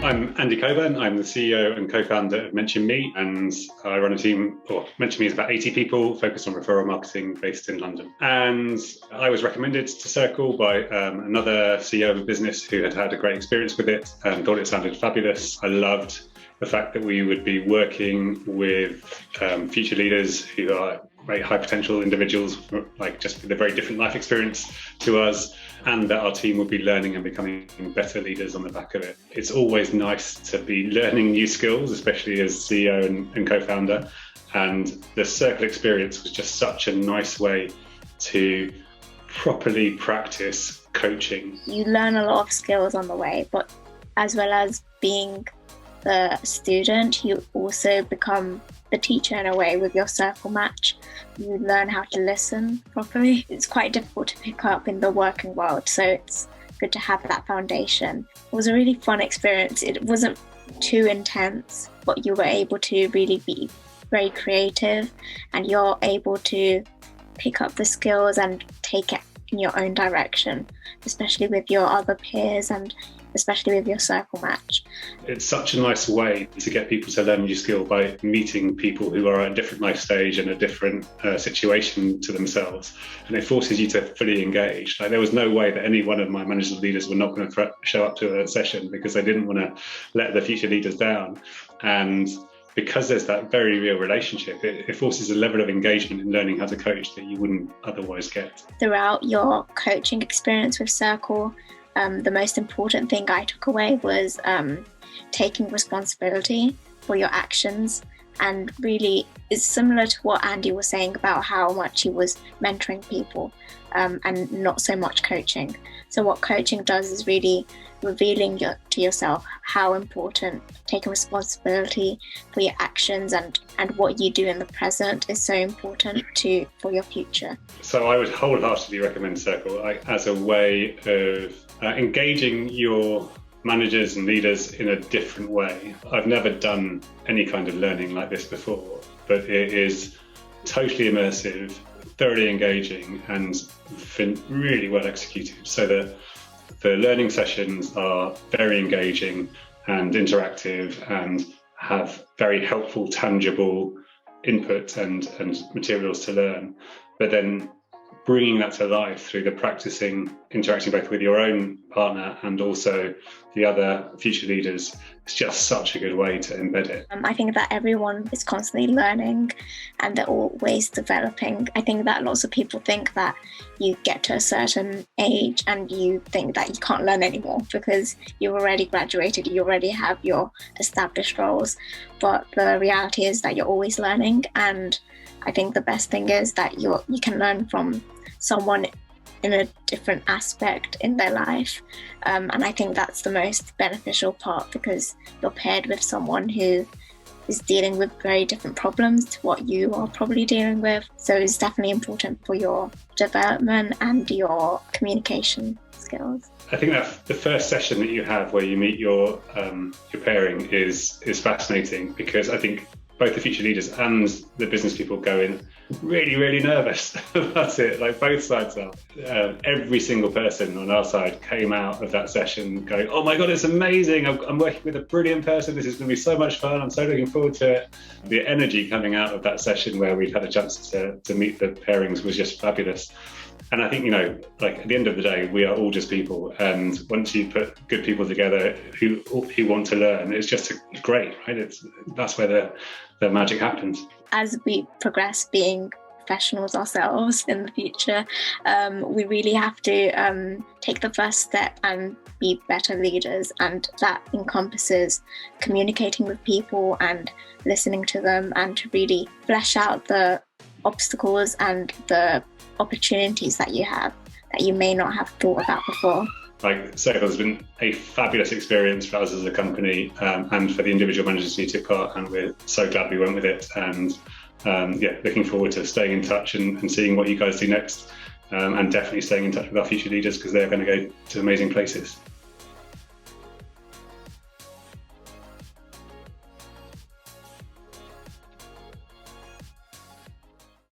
I'm Andy Coburn. I'm the CEO and co-founder of MentionMe, and I run a team, or MentionMe is about 80 people focused on referral marketing based in London. And I was recommended to Circl by another CEO of a business who had had a great experience with it and thought it sounded fabulous. I loved the fact that we would be working with future leaders who are great high potential individuals, like just with a very different life experience to us, and that our team will be learning and becoming better leaders on the back of it. It's always nice to be learning new skills, especially as CEO and co-founder. And the Circl experience was just such a nice way to properly practice coaching. You learn a lot of skills on the way, but as well as being the student, you also become the teacher in a way with your Circl match. You learn how to listen properly. It's quite difficult to pick up in the working world, so it's good to have that foundation. It was a really fun experience. It wasn't too intense, but you were able to really be very creative, and you're able to pick up the skills and take it in your own direction, especially with your other peers and especially with your Circl match. It's such a nice way to get people to learn new skill by meeting people who are at a different life stage and a different situation to themselves. And it forces you to fully engage. Like, there was no way that any one of my managers or leaders were not going to show up to a session because they didn't want to let the future leaders down. And because there's that very real relationship, it forces a level of engagement in learning how to coach that you wouldn't otherwise get. Throughout your coaching experience with Circl, the most important thing I took away was taking responsibility for your actions, and really is similar to what Andy was saying about how much he was mentoring people and not so much coaching. So what coaching does is really revealing to yourself how important taking responsibility for your actions and what you do in the present is so important for your future. So I would wholeheartedly recommend Circl as a way of engaging your managers and leaders in a different way. I've never done any kind of learning like this before, but it is totally immersive, thoroughly engaging, and really well executed. So the learning sessions are very engaging and interactive and have very helpful, tangible input and materials to learn. But then bringing that to life through the practicing, interacting both with your own partner and also the other future leaders, it's just such a good way to embed it. I think that everyone is constantly learning and they're always developing. I think that lots of people think that you get to a certain age and you think that you can't learn anymore because you've already graduated, you already have your established roles. But the reality is that you're always learning, and I think the best thing is that you can learn from someone in a different aspect in their life. And I think that's the most beneficial part, because you're paired with someone who is dealing with very different problems to what you are probably dealing with. So it's definitely important for your development and your communication skills. I think that the first session that you have where you meet your pairing is fascinating, because I think both the future leaders and the business people go in really, really nervous about it, like both sides are. Every single person on our side came out of that session going, oh my God, it's amazing. I'm working with a brilliant person. This is going to be so much fun. I'm so looking forward to it. The energy coming out of that session where we'd had a chance to meet the pairings was just fabulous. And I think, like at the end of the day, we are all just people. And once you put good people together who want to learn, it's just great, right? That's where the magic happens. As we progress being professionals ourselves in the future, we really have to take the first step and be better leaders. And that encompasses communicating with people and listening to them, and to really flesh out the obstacles and the opportunities that you have that you may not have thought about before. Like, Circl has been a fabulous experience for us as a company, and for the individual managers who took part, and we're so glad we went with it. And looking forward to staying in touch and seeing what you guys do next, and definitely staying in touch with our future leaders, because they're going to go to amazing places.